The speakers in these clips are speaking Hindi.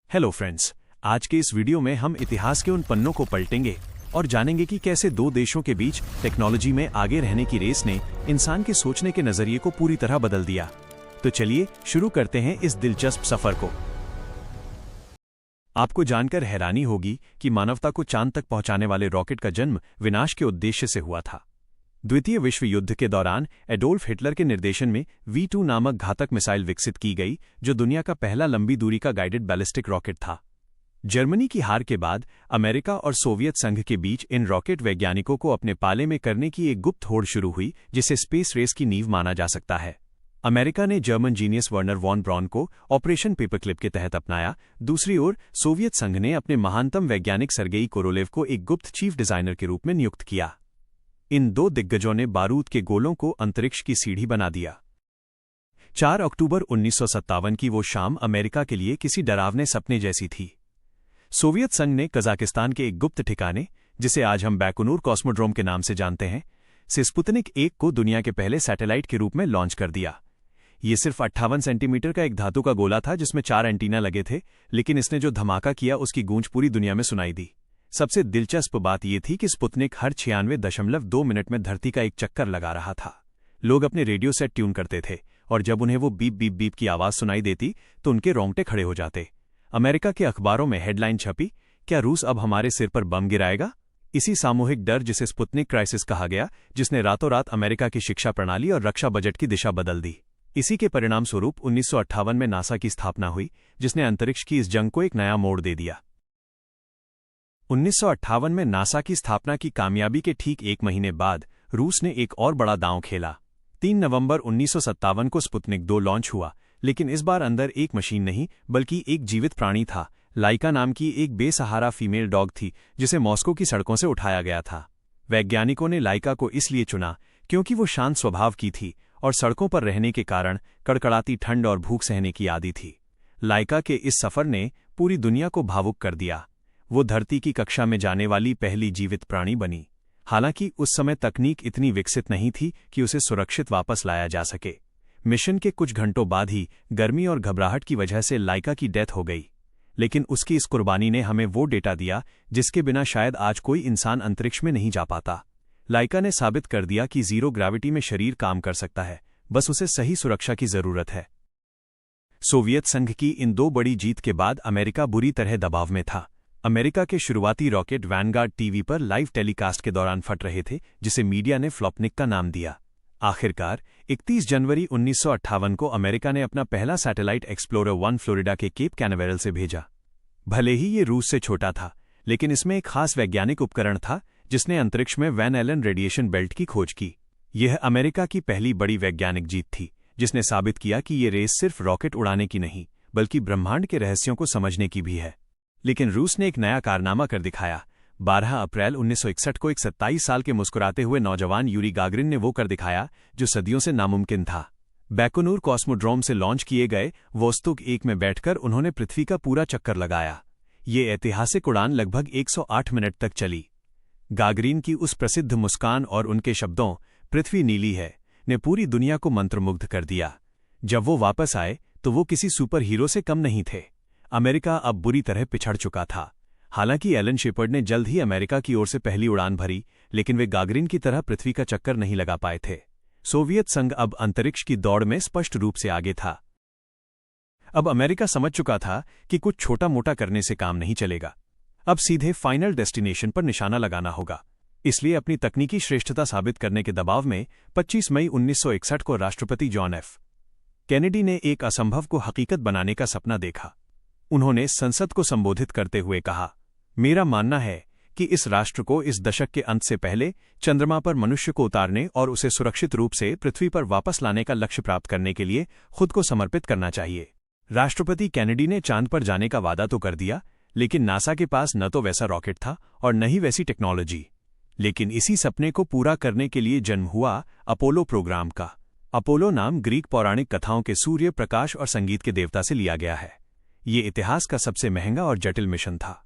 हेलो फ्रेंड्स, आज के इस वीडियो में हम इतिहास के उन पन्नों को पलटेंगे और जानेंगे कि कैसे दो देशों के बीच टेक्नोलॉजी में आगे रहने की रेस ने इंसान के सोचने के नजरिए को पूरी तरह बदल दिया। तो चलिए शुरू करते हैं इस दिलचस्प सफर को। आपको जानकर हैरानी होगी कि मानवता को चांद तक पहुंचाने वाले रॉकेट का जन्म विनाश के उद्देश्य से हुआ था। द्वितीय विश्व युद्ध के दौरान एडोल्फ हिटलर के निर्देशन में V2 नामक घातक मिसाइल विकसित की गई, जो दुनिया का पहला लंबी दूरी का गाइडेड बैलिस्टिक रॉकेट था। जर्मनी की हार के बाद अमेरिका और सोवियत संघ के बीच इन रॉकेट वैज्ञानिकों को अपने पाले में करने की एक गुप्त होड़ शुरू हुई, जिसे स्पेस रेस की नींव माना जा सकता है। अमेरिका ने German genius Wernher von Braun को ऑपरेशन पेपरक्लिप के तहत अपनाया। दूसरी ओर सोवियत संघ ने अपने महानतम वैज्ञानिक सर्गेई कोरोलेव को एक गुप्त चीफ डिजाइनर के रूप में नियुक्त किया। इन दो दिग्गजों ने बारूद के गोलों को अंतरिक्ष की सीढ़ी बना दिया। 4 अक्टूबर 1957 की वो शाम अमेरिका के लिए किसी डरावने सपने जैसी थी। सोवियत संघ ने कजाकिस्तान के एक गुप्त ठिकाने, जिसे आज हम बैकोनूर कॉस्मोड्रोम के नाम से जानते हैं, से स्पुतनिक 1 को दुनिया के पहले सैटेलाइट के रूप में लॉन्च कर दिया। ये सिर्फ 58 सेंटीमीटर का एक धातु का गोला था जिसमें 4 एंटीना लगे थे, लेकिन इसने जो धमाका किया उसकी गूंज पूरी दुनिया में सुनाई दी। सबसे दिलचस्प बात यह थी कि स्पुतनिक हर 96.2 मिनट में धरती का एक चक्कर लगा रहा था। लोग अपने रेडियो सेट ट्यून करते थे और जब उन्हें वो बीप बीप बीप की आवाज सुनाई देती तो उनके रोंगटे खड़े हो जाते। अमेरिका के अखबारों में हेडलाइन छपी, क्या रूस अब हमारे सिर पर बम गिराएगा? इसी सामूहिक डर, जिसे स्पुतनिक क्राइसिस कहा गया, जिसने रातों रात अमेरिका की शिक्षा प्रणाली और रक्षा बजट की दिशा बदल दी। इसी के परिणामस्वरूप 1958 में नासा की स्थापना हुई, जिसने अंतरिक्ष की इस जंग को एक नया मोड़ दे दिया। 1958 में नासा की स्थापना की कामयाबी के ठीक एक महीने बाद रूस ने एक और बड़ा दांव खेला। 3 नवंबर 1957 को स्पुतनिक 2 लॉन्च हुआ, लेकिन इस बार अंदर एक मशीन नहीं बल्कि एक जीवित प्राणी था। लाइका नाम की एक बेसहारा फीमेल डॉग थी, जिसे मॉस्को की सड़कों से उठाया गया था। वैज्ञानिकों ने लाइका को इसलिए चुना क्योंकि वो शांत स्वभाव की थी और सड़कों पर रहने के कारण कड़कड़ाती ठंड और भूख सहने की आदी थी। लाइका के इस सफर ने पूरी दुनिया को भावुक कर दिया। वो धरती की कक्षा में जाने वाली पहली जीवित प्राणी बनी। हालांकि उस समय तकनीक इतनी विकसित नहीं थी कि उसे सुरक्षित वापस लाया जा सके। मिशन के कुछ घंटों बाद ही गर्मी और घबराहट की वजह से लाइका की डेथ हो गई, लेकिन उसकी इस कुर्बानी ने हमें वो डेटा दिया जिसके बिना शायद आज कोई इंसान अंतरिक्ष में नहीं जा पाता। लाइका ने साबित कर दिया कि जीरो ग्रेविटी में शरीर काम कर सकता है, बस उसे सही सुरक्षा की जरूरत है। सोवियत संघ की इन 2 बड़ी जीत के बाद अमेरिका बुरी तरह दबाव में था। अमेरिका के शुरुआती रॉकेट वैनगार्ड टीवी पर लाइव टेलीकास्ट के दौरान फट रहे थे, जिसे मीडिया ने फ्लॉपनिक का नाम दिया। आखिरकार 31 जनवरी 1958 को अमेरिका ने अपना पहला सैटेलाइट एक्सप्लोरर 1 फ्लोरिडा के केप कैनावेरल से भेजा। भले ही ये रूस से छोटा था, लेकिन इसमें एक खास वैज्ञानिक उपकरण था जिसने अंतरिक्ष में वैन एलन रेडिएशन बेल्ट की खोज की। यह अमेरिका की पहली बड़ी वैज्ञानिक जीत थी, जिसने साबित किया कि ये रेस सिर्फ रॉकेट उड़ाने की नहीं बल्कि ब्रह्मांड के रहस्यों को समझने की भी है। लेकिन रूस ने एक नया कारनामा कर दिखाया। 12 अप्रैल 1961 को एक 27 साल के मुस्कुराते हुए नौजवान यूरी गागरिन ने वो कर दिखाया जो सदियों से नामुमकिन था। बैकोनूर कॉस्मोड्रोम से लॉन्च किए गए वोस्तुक 1 में बैठकर उन्होंने पृथ्वी का पूरा चक्कर लगाया। ये ऐतिहासिक उड़ान लगभग 108 मिनट तक चली। गागरिन की उस प्रसिद्ध मुस्कान और उनके शब्दों "पृथ्वी नीली है" ने पूरी दुनिया को मंत्रमुग्ध कर दिया। जब वो वापस आए तो वो किसी सुपर हीरो से कम नहीं थे। अमेरिका अब बुरी तरह पिछड़ चुका था। हालांकि एलन शेपर्ड ने जल्द ही अमेरिका की ओर से पहली उड़ान भरी, लेकिन वे गागरिन की तरह पृथ्वी का चक्कर नहीं लगा पाए थे। सोवियत संघ अब अंतरिक्ष की दौड़ में स्पष्ट रूप से आगे था। अब अमेरिका समझ चुका था कि कुछ छोटा मोटा करने से काम नहीं चलेगा। अब सीधे फाइनल डेस्टिनेशन पर निशाना लगाना होगा। इसलिए अपनी तकनीकी श्रेष्ठता साबित करने के दबाव में 25 मई 1961 को राष्ट्रपति जॉन एफ कैनेडी ने एक असंभव को हकीकत बनाने का सपना देखा। उन्होंने संसद को संबोधित करते हुए कहा, मेरा मानना है कि इस राष्ट्र को इस दशक के अंत से पहले चंद्रमा पर मनुष्य को उतारने और उसे सुरक्षित रूप से पृथ्वी पर वापस लाने का लक्ष्य प्राप्त करने के लिए खुद को समर्पित करना चाहिए। राष्ट्रपति कैनेडी ने चांद पर जाने का वादा तो कर दिया, लेकिन नासा के पास न तो वैसा रॉकेट था और न ही वैसी टेक्नोलॉजी। लेकिन इसी सपने को पूरा करने के लिए जन्म हुआ अपोलो प्रोग्राम का। अपोलो नाम ग्रीक पौराणिक कथाओं के सूर्य, प्रकाश और संगीत के देवता से लिया गया है। ये इतिहास का सबसे महंगा और जटिल मिशन था।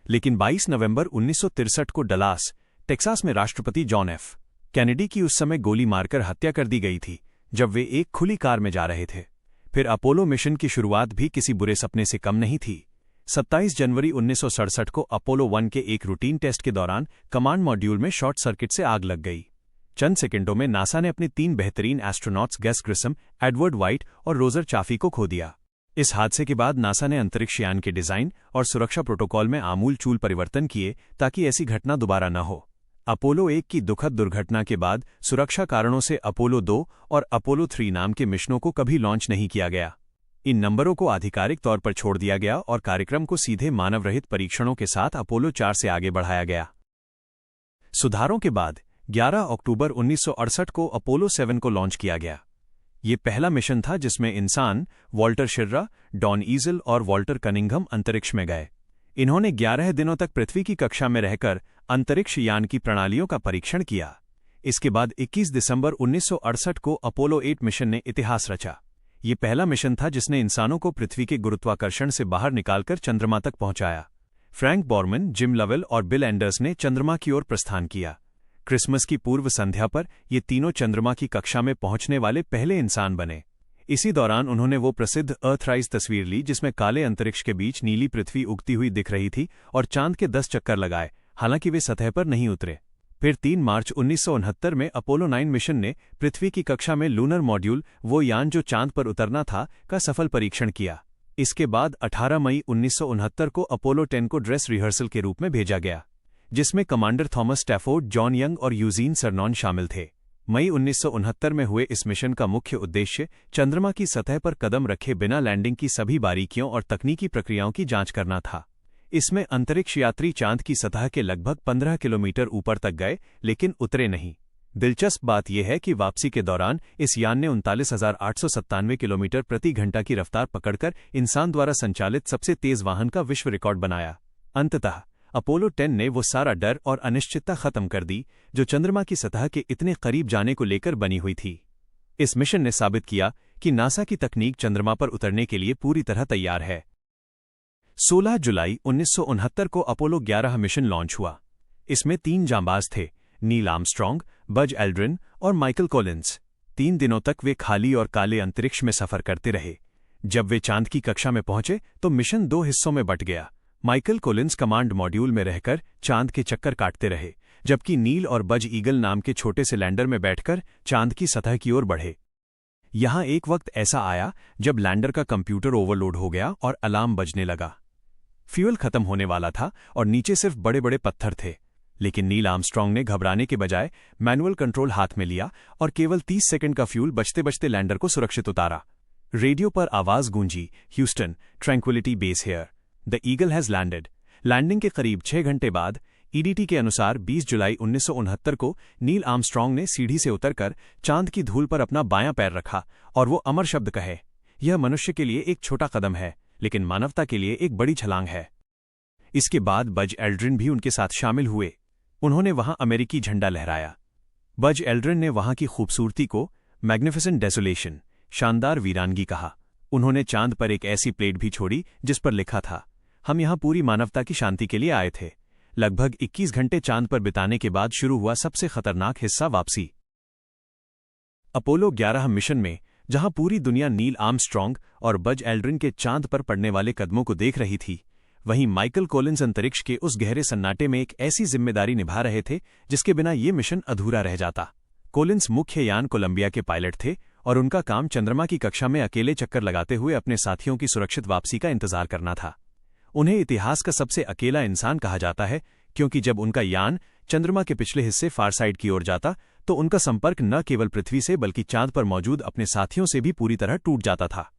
लेकिन 22 नवंबर 1963 को डलास, टेक्सास में राष्ट्रपति जॉन एफ कैनेडी की उस समय गोली मारकर हत्या कर दी गई थी, जब वे एक खुली कार में जा रहे थे। फिर अपोलो मिशन की शुरुआत भी किसी बुरे सपने से कम नहीं थी। 27 जनवरी 1967 को अपोलो 1 के एक रूटीन टेस्ट के दौरान कमांड मॉड्यूल में शॉर्ट सर्किट से आग लग गई। चंद सेकंडों में नासा ने अपने 3 बेहतरीन एस्ट्रोनॉट्स गस ग्रिसम, एडवर्ड वाइट और रोजर चाफी को खो दिया। इस हादसे के बाद नासा ने अंतरिक्ष यान के डिजाइन और सुरक्षा प्रोटोकॉल में आमूल-चूल परिवर्तन किए ताकि ऐसी घटना दोबारा न हो। अपोलो 1 की दुखद दुर्घटना के बाद सुरक्षा कारणों से अपोलो 2 और अपोलो 3 नाम के मिशनों को कभी लॉन्च नहीं किया गया। इन नंबरों को आधिकारिक तौर पर छोड़ दिया गया और कार्यक्रम को सीधे मानवरहित परीक्षणों के साथ अपोलो 4 से आगे बढ़ाया गया। सुधारों के बाद 11 अक्टूबर 1968 को अपोलो 7 को लॉन्च किया गया। ये पहला मिशन था जिसमें इंसान वॉल्टर शिर्रा, डॉन ईजल और वॉल्टर कनिंघम अंतरिक्ष में गए। इन्होंने 11 दिनों तक पृथ्वी की कक्षा में रहकर अंतरिक्ष यान की प्रणालियों का परीक्षण किया। इसके बाद 21 दिसंबर 1968 को अपोलो 8 मिशन ने इतिहास रचा। ये पहला मिशन था जिसने इंसानों को पृथ्वी के गुरुत्वाकर्षण से बाहर निकालकर चंद्रमा तक पहुंचाया। फ्रैंक बॉर्मन, जिम लवेल और बिल एंडर्स ने चंद्रमा की ओर प्रस्थान किया। क्रिसमस की पूर्व संध्या पर ये तीनों चंद्रमा की कक्षा में पहुंचने वाले पहले इंसान बने। इसी दौरान उन्होंने वो प्रसिद्ध अर्थराइज तस्वीर ली जिसमें काले अंतरिक्ष के बीच नीली पृथ्वी उगती हुई दिख रही थी और चांद के 10 चक्कर लगाए, हालांकि वे सतह पर नहीं उतरे। फिर 3 मार्च 1969 में अपोलो 9 मिशन ने पृथ्वी की कक्षा में लूनर मॉड्यूल, वो यान जो चांद पर उतरना था, का सफल परीक्षण किया। इसके बाद 18 मई 1969 को अपोलो 10 को ड्रेस रिहर्सल के रूप में भेजा गया, जिसमें commander Thomas Stafford, John young और यूजीन सरनॉन शामिल थे। मई 1969 में हुए इस मिशन का मुख्य उद्देश्य चंद्रमा की सतह पर कदम रखे बिना लैंडिंग की सभी बारीकियों और तकनीकी प्रक्रियाओं की जांच करना था। इसमें अंतरिक्ष यात्री चांद की सतह के लगभग 15 किलोमीटर ऊपर तक गए, लेकिन उतरे नहीं। दिलचस्प बात यह है कि वापसी के दौरान इस यान ने 39,897 किलोमीटर प्रति घंटा की रफ्तार पकड़कर इंसान द्वारा संचालित सबसे तेज वाहन का विश्व रिकॉर्ड बनाया। अंततः अपोलो 10 ने वो सारा डर और अनिश्चितता खत्म कर दी जो चंद्रमा की सतह के इतने करीब जाने को लेकर बनी हुई थी। इस मिशन ने साबित किया कि नासा की तकनीक चंद्रमा पर उतरने के लिए पूरी तरह तैयार है। 16 जुलाई 1969 को अपोलो 11 मिशन लॉन्च हुआ। इसमें 3 जांबाज थे, नील आर्मस्ट्रॉन्ग, बज एल्ड्रिन और माइकल कॉलिंस। 3 दिनों तक वे खाली और काले अंतरिक्ष में सफर करते रहे। जब वे चांद की कक्षा में पहुंचे तो मिशन 2 हिस्सों में बंट गया। माइकल कॉलिंस कमांड मॉड्यूल में रहकर चांद के चक्कर काटते रहे, जबकि नील और बज ईगल नाम के छोटे से लैंडर में बैठकर चांद की सतह की ओर बढ़े। यहां एक वक्त ऐसा आया जब लैंडर का कंप्यूटर ओवरलोड हो गया और अलार्म बजने लगा। फ्यूल खत्म होने वाला था और नीचे सिर्फ बड़े बड़े पत्थर थे, लेकिन नील आर्मस्ट्रॉन्ग ने घबराने के बजाय मैनुअल कंट्रोल हाथ में लिया और केवल 30 सेकंड का फ्यूल बचते बचते लैंडर को सुरक्षित उतारा। रेडियो पर आवाज गूंजी, Houston, Tranquility Base here, the Eagle has landed. Landing के करीब 6 घंटे बाद ईडीटी के अनुसार 20 जुलाई 1969 को नील आर्मस्ट्रॉन्ग ने सीढ़ी से उतरकर चांद की धूल पर अपना बायां पैर रखा और वो अमर शब्द कहे, यह मनुष्य के लिए एक छोटा कदम है, लेकिन मानवता के लिए एक बड़ी छलांग है। इसके बाद बज एल्ड्रिन भी उनके साथ शामिल हुए। उन्होंने वहां अमेरिकी झंडा लहराया। बज एल्ड्रिन ने वहां की खूबसूरती को मैग्निफिसेंट डेसोलेशन, शानदार वीरानगी कहा। उन्होंने चांद पर एक ऐसी प्लेट भी छोड़ी जिस पर लिखा था, हम यहां पूरी मानवता की शांति के लिए आए थे। लगभग 21 घंटे चांद पर बिताने के बाद शुरू हुआ सबसे खतरनाक हिस्सा, वापसी। अपोलो 11 मिशन में जहां पूरी दुनिया नील आर्मस्ट्रॉन्ग और बज एल्ड्रिन के चांद पर पड़ने वाले कदमों को देख रही थी, वहीं माइकल कॉलिंस अंतरिक्ष के उस गहरे सन्नाटे में एक ऐसी जिम्मेदारी निभा रहे थे जिसके बिना ये मिशन अधूरा रह जाता। कॉलिंस मुख्य यान कोलंबिया के पायलट थे और उनका काम चंद्रमा की कक्षा में अकेले चक्कर लगाते हुए अपने साथियों की सुरक्षित वापसी का इंतजार करना था। उन्हें इतिहास का सबसे अकेला इंसान कहा जाता है, क्योंकि जब उनका यान चंद्रमा के पिछले हिस्से फार साइड की ओर जाता तो उनका संपर्क न केवल पृथ्वी से बल्कि चांद पर मौजूद अपने साथियों से भी पूरी तरह टूट जाता था।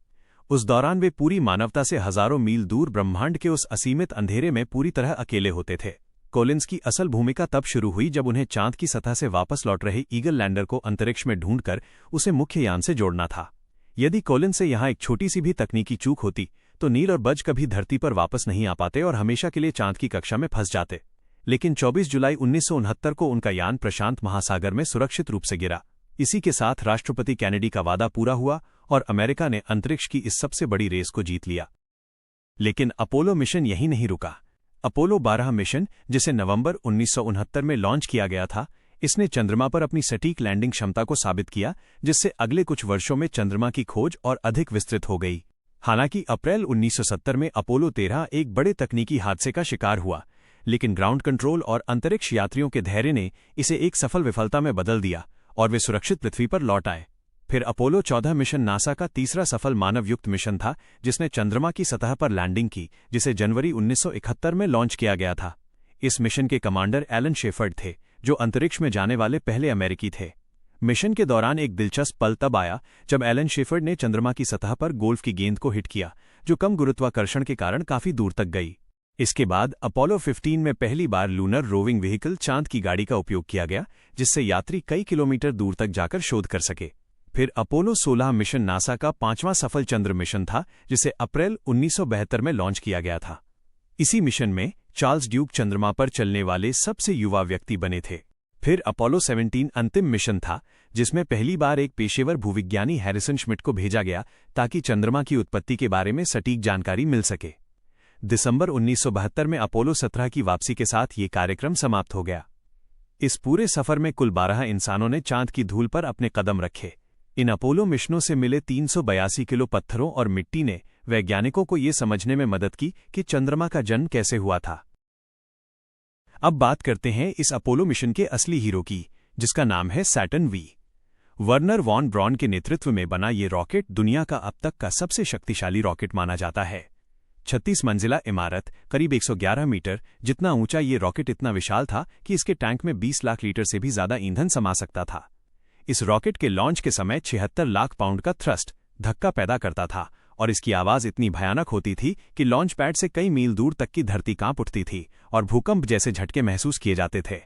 उस दौरान वे पूरी मानवता से हजारों मील दूर ब्रह्मांड के उस असीमित अंधेरे में पूरी तरह अकेले होते थे। कॉलिंस की असल भूमिका तब शुरू हुई जब उन्हें चांद की सतह से वापस लौट रहे ईगल लैंडर को अंतरिक्ष में ढूंढकर उसे मुख्य यान से जोड़ना था। यदि कॉलिंस से यहां एक छोटी सी भी तकनीकी चूक होती तो नील और बज कभी धरती पर वापस नहीं आ पाते और हमेशा के लिए चांद की कक्षा में फंस जाते। लेकिन 24 जुलाई 1969 को उनका यान प्रशांत महासागर में सुरक्षित रूप से गिरा। इसी के साथ राष्ट्रपति कैनेडी का वादा पूरा हुआ और अमेरिका ने अंतरिक्ष की इस सबसे बड़ी रेस को जीत लिया। लेकिन अपोलो मिशन यहीं नहीं रुका। अपोलो 12 मिशन, जिसे नवंबर 1969 में लॉन्च किया गया था, इसने चंद्रमा पर अपनी सटीक लैंडिंग क्षमता को साबित किया, जिससे अगले कुछ वर्षों में चंद्रमा की खोज और अधिक विस्तृत हो गई। हालांकि अप्रैल 1970 में अपोलो 13 एक बड़े तकनीकी हादसे का शिकार हुआ, लेकिन ग्राउंड कंट्रोल और अंतरिक्ष यात्रियों के धैर्य ने इसे एक सफल विफलता में बदल दिया और वे सुरक्षित पृथ्वी पर लौट आए। फिर अपोलो 14 मिशन नासा का तीसरा सफल मानवयुक्त मिशन था, जिसने चंद्रमा की सतह पर लैंडिंग की, जिसे जनवरी 1971 में लॉन्च किया गया था। इस मिशन के कमांडर एलन शेफर्ड थे, जो अंतरिक्ष में जाने वाले पहले अमेरिकी थे। मिशन के दौरान एक दिलचस्प पल तब आया जब एलन शेफर्ड ने चंद्रमा की सतह पर गोल्फ की गेंद को हिट किया, जो कम गुरुत्वाकर्षण के कारण काफी दूर तक गई। इसके बाद अपोलो 15 में पहली बार लूनर रोविंग व्हीकल चांद की गाड़ी का उपयोग किया गया, जिससे यात्री कई किलोमीटर दूर तक जाकर शोध कर सके। फिर अपोलो 16 मिशन नासा का 5वां सफल चंद्र मिशन था, जिसे अप्रैल 1972 में लॉन्च किया गया था। इसी मिशन में चार्ल्स ड्यूक चंद्रमा पर चलने वाले सबसे युवा व्यक्ति बने थे। फिर अपोलो 17 अंतिम मिशन था, जिसमें पहली बार एक पेशेवर भूविज्ञानी हैरिसन श्मिट को भेजा गया ताकि चंद्रमा की उत्पत्ति के बारे में सटीक जानकारी मिल सके। दिसंबर 1972 में अपोलो 17 की वापसी के साथ ये कार्यक्रम समाप्त हो गया। इस पूरे सफर में कुल 12 इंसानों ने चांद की धूल पर अपने कदम रखे। इन अपोलो मिशनों से मिले 382 किलो पत्थरों और मिट्टी ने वैज्ञानिकों को ये समझने में मदद की कि चंद्रमा का जन्म कैसे हुआ था। अब बात करते हैं इस अपोलो मिशन के असली हीरो की, जिसका नाम है Saturn V. Wernher von Braun के नेतृत्व में बना ये रॉकेट दुनिया का अब तक का सबसे शक्तिशाली रॉकेट माना जाता है। 36 मंजिला इमारत, करीब 111 मीटर जितना ऊंचा ये रॉकेट इतना विशाल था कि इसके टैंक में 20 लाख लीटर से भी ज्यादा ईंधन समा सकता था। इस रॉकेट के लॉन्च के समय 76 लाख पाउंड का थ्रस्ट धक्का पैदा करता था और इसकी आवाज इतनी भयानक होती थी कि लॉन्च पैड से कई मील दूर तक की धरती कांप उठती थी और भूकंप जैसे झटके महसूस किए जाते थे।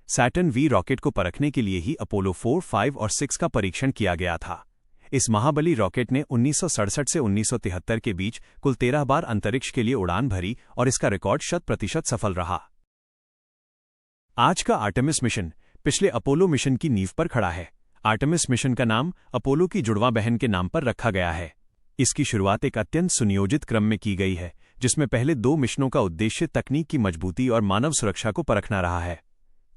सैटर्न वी रॉकेट को परखने के लिए ही अपोलो 4, 5 और 6 का परीक्षण किया गया था। इस महाबली रॉकेट ने 1967 से 1973 के बीच कुल 13 बार अंतरिक्ष के लिए उड़ान भरी और इसका रिकॉर्ड 100% सफल रहा। आज का आर्टेमिस मिशन पिछले अपोलो मिशन की नींव पर खड़ा है। आर्टेमिस मिशन का नाम अपोलो की जुड़वा बहन के नाम पर रखा गया है। इसकी शुरुआत एक अत्यंत सुनियोजित क्रम में की गई है, जिसमें पहले 2 मिशनों का उद्देश्य तकनीक की मजबूती और मानव सुरक्षा को परखना रहा है।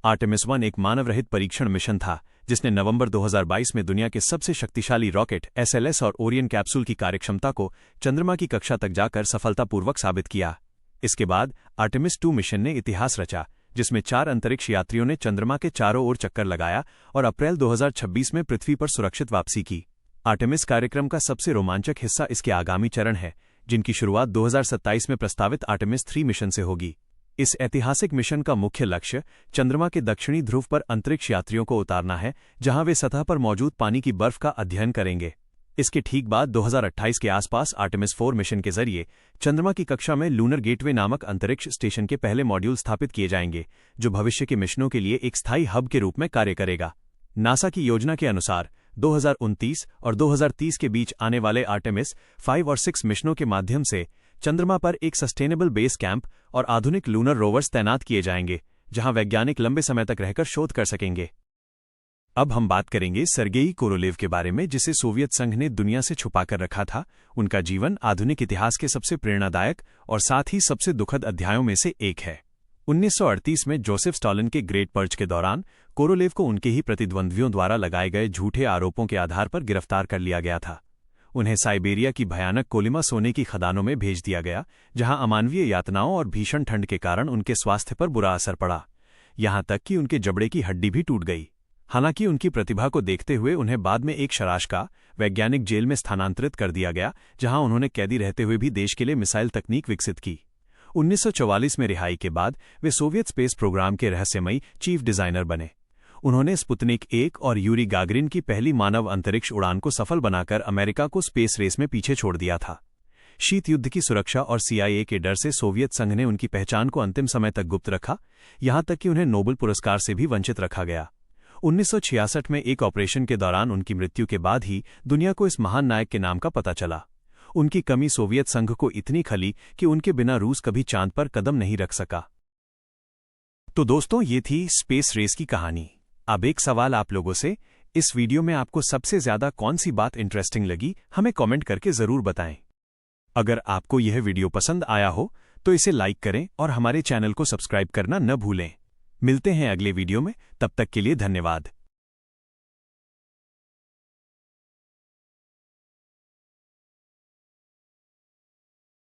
आर्टेमिस 1 एक मानव-रहित परीक्षण मिशन था, जिसने नवंबर 2022 में दुनिया के सबसे शक्तिशाली रॉकेट SLS और ओरियन कैप्सूल की कार्यक्षमता को चंद्रमा की कक्षा तक जाकर सफलतापूर्वक साबित किया। इसके बाद आर्टेमिस 2 मिशन ने इतिहास रचा, जिसमें 4 अंतरिक्ष यात्रियों ने चंद्रमा के चारों ओर चक्कर लगाया और अप्रैल 2026 में पृथ्वी पर सुरक्षित वापसी की। आर्टेमिस कार्यक्रम का सबसे रोमांचक हिस्सा इसके आगामी चरण है, जिनकी शुरुआत 2027 में प्रस्तावित आर्टेमिस 3 मिशन से होगी। इस ऐतिहासिक मिशन का मुख्य लक्ष्य चंद्रमा के दक्षिणी ध्रुव पर अंतरिक्ष यात्रियों को उतारना है, जहां वे सतह पर मौजूद पानी की बर्फ का अध्ययन करेंगे। इसके ठीक बाद 2028 के आसपास आर्टेमिस 4 मिशन के जरिए चंद्रमा की कक्षा में लूनर गेटवे नामक अंतरिक्ष स्टेशन के पहले मॉड्यूल स्थापित किए जाएंगे, जो भविष्य के मिशनों के लिए एक स्थायी हब के रूप में कार्य करेगा। नासा की योजना के अनुसार 2029 और 2030 के बीच आने वाले आर्टेमिस 5 और 6 मिशनों के माध्यम से चंद्रमा पर एक सस्टेनेबल बेस कैंप और आधुनिक लूनर रोवर्स तैनात किए जाएंगे, जहां वैज्ञानिक लंबे समय तक रहकर शोध कर सकेंगे। अब हम बात करेंगे सर्गेई कोरोलेव के बारे में, जिसे सोवियत संघ ने दुनिया से छुपाकर रखा था। उनका जीवन आधुनिक इतिहास के सबसे प्रेरणादायक और साथ ही सबसे दुखद अध्यायों में से एक है। 1938 में जोसेफ स्टालिन के ग्रेट पर्च के दौरान कोरोलेव को उनके ही प्रतिद्वंद्वियों द्वारा लगाए गए झूठे आरोपों के आधार पर गिरफ्तार कर लिया गया था। उन्हें साइबेरिया की भयानक कोलिमा सोने की खदानों में भेज दिया गया, जहां अमानवीय यातनाओं और भीषण ठंड के कारण उनके स्वास्थ्य पर बुरा असर पड़ा, यहां तक कि उनके जबड़े की हड्डी भी टूट गई। हालांकि उनकी प्रतिभा को देखते हुए उन्हें बाद में एक शराशका वैज्ञानिक जेल में स्थानांतरित कर दिया गया, जहां उन्होंने कैदी रहते हुए भी देश के लिए मिसाइल तकनीक विकसित की। 1944 में रिहाई के बाद वे सोवियत स्पेस प्रोग्राम के रहस्यमयी चीफ डिजाइनर बने। उन्होंने स्पुतनिक 1 और यूरी गागरिन की पहली मानव अंतरिक्ष उड़ान को सफल बनाकर अमेरिका को स्पेस रेस में पीछे छोड़ दिया था। शीत युद्ध की सुरक्षा और CIA के डर से सोवियत संघ ने उनकी पहचान को अंतिम समय तक गुप्त रखा, यहां तक कि उन्हें नोबेल पुरस्कार से भी वंचित रखा गया। 1966 में एक ऑपरेशन के दौरान उनकी मृत्यु के बाद ही दुनिया को इस महान नायक के नाम का पता चला। उनकी कमी सोवियत संघ को इतनी खली कि उनके बिना रूस कभी चांद पर कदम नहीं रख सका। तो दोस्तों, ये थी स्पेस रेस की कहानी। अब एक सवाल आप लोगों से, इस वीडियो में आपको सबसे ज्यादा कौन सी बात इंटरेस्टिंग लगी, हमें कमेंट करके जरूर बताएं। अगर आपको यह वीडियो पसंद आया हो तो इसे लाइक करें और हमारे चैनल को सब्सक्राइब करना न भूलें। मिलते हैं अगले वीडियो में, तब तक के लिए धन्यवाद।